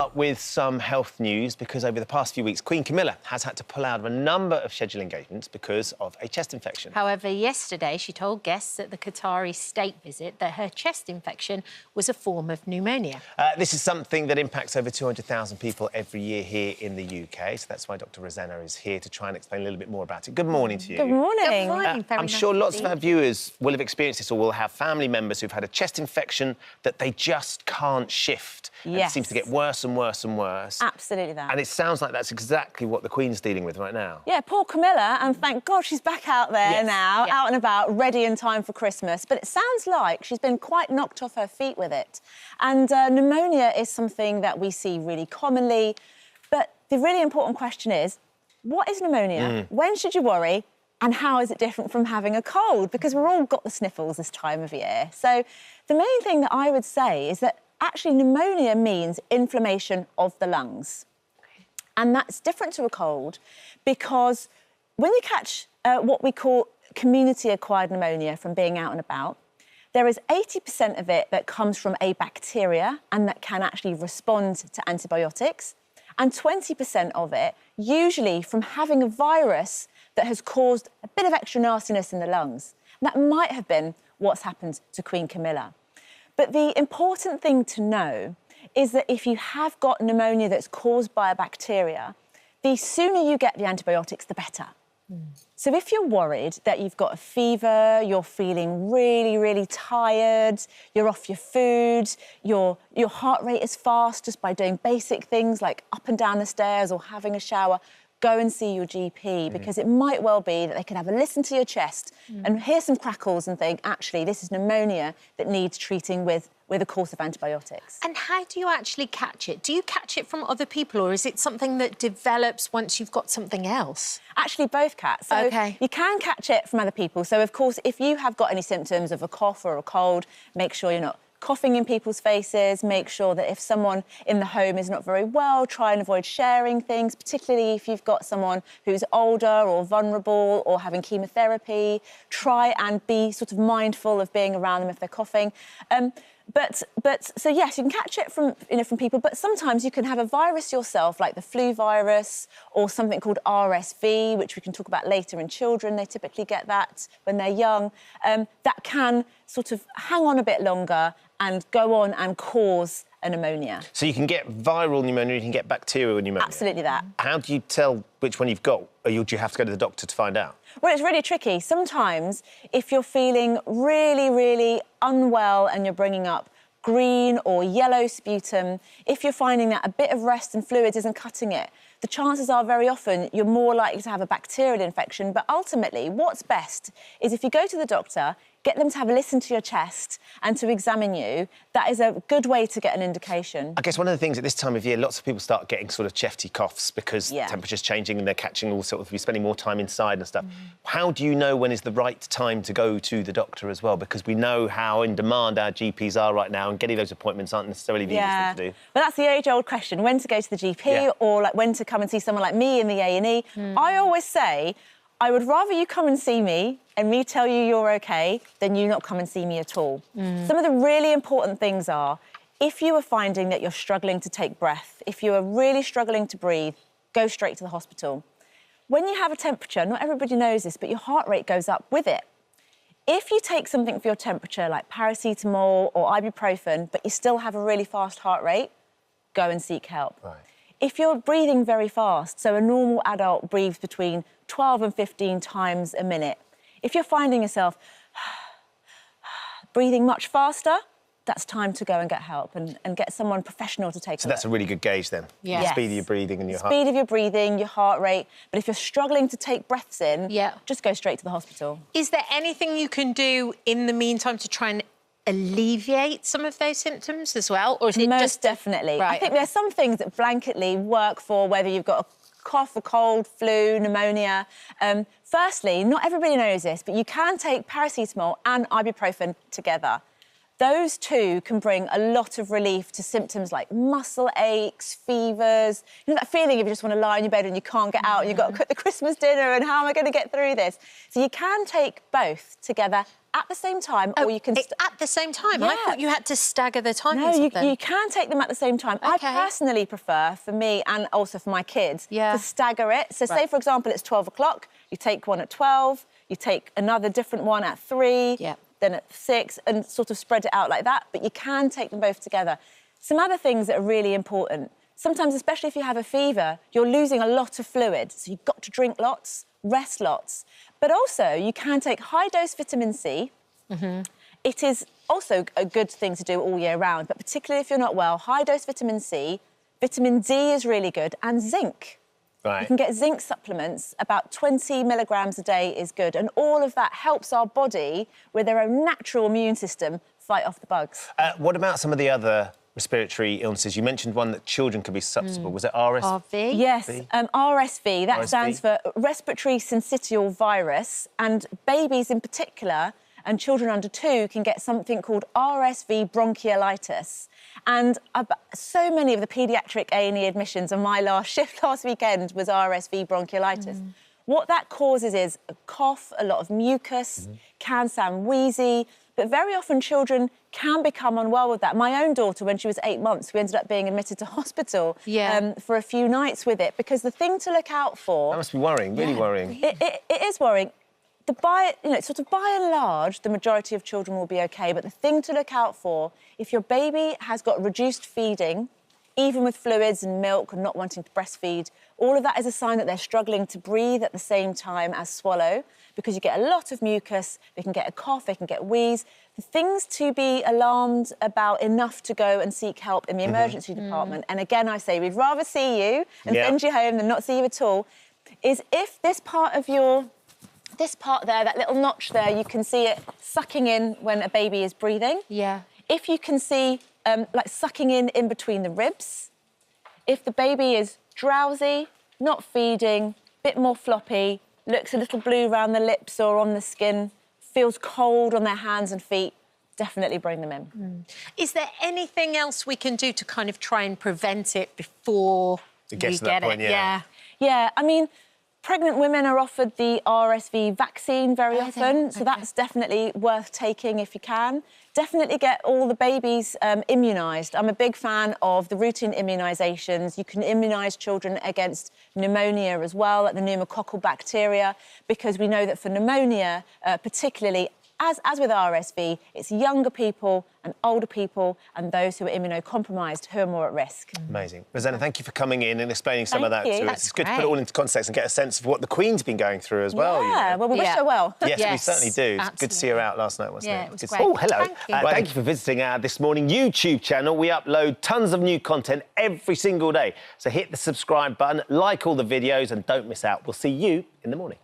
start with some health news because over the past few weeks, Queen Camilla has had to pull out of a number of scheduled engagements because of a chest infection. However, yesterday she told guests at the Qatari state visit that her chest infection was a form of pneumonia. This is something that impacts over 200,000 people every year here in the UK, so that's why Dr. Rosena is here to try and explain a little bit more about it. Good morning to you. Good morning. Good morning. I'm sure lots of our viewers will have experienced this or will have family members who've had a chest infection that they just can't shift. Yes. And it seems to get worse and worse and worse. Absolutely that. And it sounds like that's exactly what the Queen's dealing with right now. Yeah, poor Camilla, and thank God she's back out there now, out and about, ready in time for Christmas. But it sounds like she's been quite knocked off her feet with it. And pneumonia is something that we see really commonly. But the really important question is, what is pneumonia? When should you worry? And how is it different from having a cold? Because we've all got the sniffles this time of year. So the main thing that I would say is that actually pneumonia means inflammation of the lungs. And that's different to a cold because when you catch what we call community-acquired pneumonia from being out and about, there is 80% of it that comes from a bacteria and that can actually respond to antibiotics, and 20% of it usually from having a virus that has caused a bit of extra nastiness in the lungs. And that might have been what's happened to Queen Camilla. But the important thing to know is that if you have got pneumonia that's caused by a bacteria, the sooner you get the antibiotics, the better. So if you're worried that you've got a fever, you're feeling really, really tired, you're off your food, your heart rate is fast just by doing basic things like up and down the stairs or having a shower, go and see your GP because it might well be that they can have a listen to your chest and hear some crackles and think, actually, this is pneumonia that needs treating with a course of antibiotics. And how do you actually catch it? Do you catch it from other people or is it something that develops once you've got something else? Actually, both, Kat. So you can catch it from other people. So, of course, if you have got any symptoms of a cough or a cold, make sure you're not coughing in people's faces, make sure that if someone in the home is not very well, try and avoid sharing things, particularly if you've got someone who's older or vulnerable or having chemotherapy. Try and be sort of mindful of being around them if they're coughing. So yes, you can catch it from people, but sometimes you can have a virus yourself, like the flu virus or something called RSV, which we can talk about later in children. They typically get that when they're young. That can sort of hang on a bit longer and go on and cause a pneumonia. So you can get viral pneumonia, you can get bacterial pneumonia? Absolutely that. How do you tell which one you've got? Or do you have to go to the doctor to find out? Well, it's really tricky. Sometimes, if you're feeling really, really unwell and you're bringing up green or yellow sputum, if you're finding that a bit of rest and fluids isn't cutting it, the chances are very often you're more likely to have a bacterial infection. But ultimately, what's best is if you go to the doctor, get them to have a listen to your chest and to examine you. That is a good way to get an indication. I guess one of the things at this time of year, lots of people start getting sort of chesty coughs because temperature's changing and they're catching all sort of, you're spending more time inside and stuff. How do you know when is the right time to go to the doctor as well? Because we know how in demand our GPs are right now and getting those appointments aren't necessarily the easiest thing to do. Well, that's the age-old question, when to go to the GP or like when to come and see someone like me in the A&E. I always say, I would rather you come and see me and me tell you you're OK than you not come and see me at all. Some of the really important things are, if you are finding that you're struggling to take breath, if you are really struggling to breathe, go straight to the hospital. When you have a temperature, not everybody knows this, but your heart rate goes up with it. If you take something for your temperature, like paracetamol or ibuprofen, but you still have a really fast heart rate, go and seek help. Right. If you're breathing very fast, so a normal adult breathes between 12 and 15 times a minute, if you're finding yourself breathing much faster, that's time to go and get help and get someone professional to take a look. So that's a really good gauge then? Yes. The speed of your breathing and your heart. Speed of your breathing, your heart rate. But if you're struggling to take breaths in, just go straight to the hospital. Is there anything you can do in the meantime to try and alleviate some of those symptoms as well? Or is it Most definitely. Right. I think there's some things that blanketly work for whether you've got a cough, a cold, flu, pneumonia. Firstly, not everybody knows this, but you can take paracetamol and ibuprofen together. Those two can bring a lot of relief to symptoms like muscle aches, fevers. You know that feeling if you just want to lie in your bed and you can't get out and you've got to cook the Christmas dinner and how am I going to get through this? So you can take both together at the same time, or you can... At the same time? Yeah. I thought you had to stagger the timings No, of them. you can take them at the same time. Okay. I personally prefer, for me and also for my kids, to stagger it. So say, for example, it's 12 o'clock, you take one at 12, you take another different one at 3, then at 6, and sort of spread it out like that. But you can take them both together. Some other things that are really important. Sometimes, especially if you have a fever, you're losing a lot of fluid, so you've got to drink lots, rest lots. But also, you can take high-dose vitamin C. It is also a good thing to do all year round, but particularly if you're not well, high-dose vitamin C, vitamin D is really good, and zinc. Right. You can get zinc supplements, about 20 milligrams a day is good, and all of that helps our body, with their own natural immune system, fight off the bugs. What about some of the other respiratory illnesses? You mentioned one that children could be susceptible. Was it RSV? Yes, RSV. That stands for Respiratory Syncytial Virus, and babies in particular and children under 2 can get something called RSV bronchiolitis. And so many of the paediatric A&E admissions on my last shift last weekend was RSV bronchiolitis. What that causes is a cough, a lot of mucus, can sound wheezy, but very often children can become unwell with that. My own daughter, when she was 8 months, we ended up being admitted to hospital for a few nights with it, because the thing to look out for... That must be worrying, really worrying. It is worrying. By and large, the majority of children will be OK, but the thing to look out for, if your baby has got reduced feeding, even with fluids and milk and not wanting to breastfeed, all of that is a sign that they're struggling to breathe at the same time as swallow, because you get a lot of mucus, they can get a cough, they can get wheeze. The things to be alarmed about enough to go and seek help in the emergency department, and again, I say we'd rather see you and send you home than not see you at all, is if this part of this part there, that little notch there, you can see it sucking in when a baby is breathing. Yeah. If you can see, like, sucking in between the ribs. If the baby is drowsy, not feeding, bit more floppy, looks a little blue around the lips or on the skin, feels cold on their hands and feet, definitely bring them in. Is there anything else we can do to kind of try and prevent it before it gets to that point, Yeah, I mean, pregnant women are offered the RSV vaccine very often, so that's definitely worth taking if you can. Definitely get all the babies immunised. I'm a big fan of the routine immunisations. You can immunise children against pneumonia as well, like the pneumococcal bacteria, because we know that for pneumonia, particularly, as with RSV, it's younger people and older people and those who are immunocompromised who are more at risk. Amazing. Rosena, thank you for coming in and explaining some of that to us. It's good to put it all into context and get a sense of what the Queen's been going through as well. Yeah, well, we wish her well. Yes, we certainly do. It's good to see her out last night, wasn't it? It was great. Oh, hello. Thank you. Thank you for visiting our This Morning YouTube channel. We upload tons of new content every single day. So hit the subscribe button, like all the videos and don't miss out. We'll see you in the morning.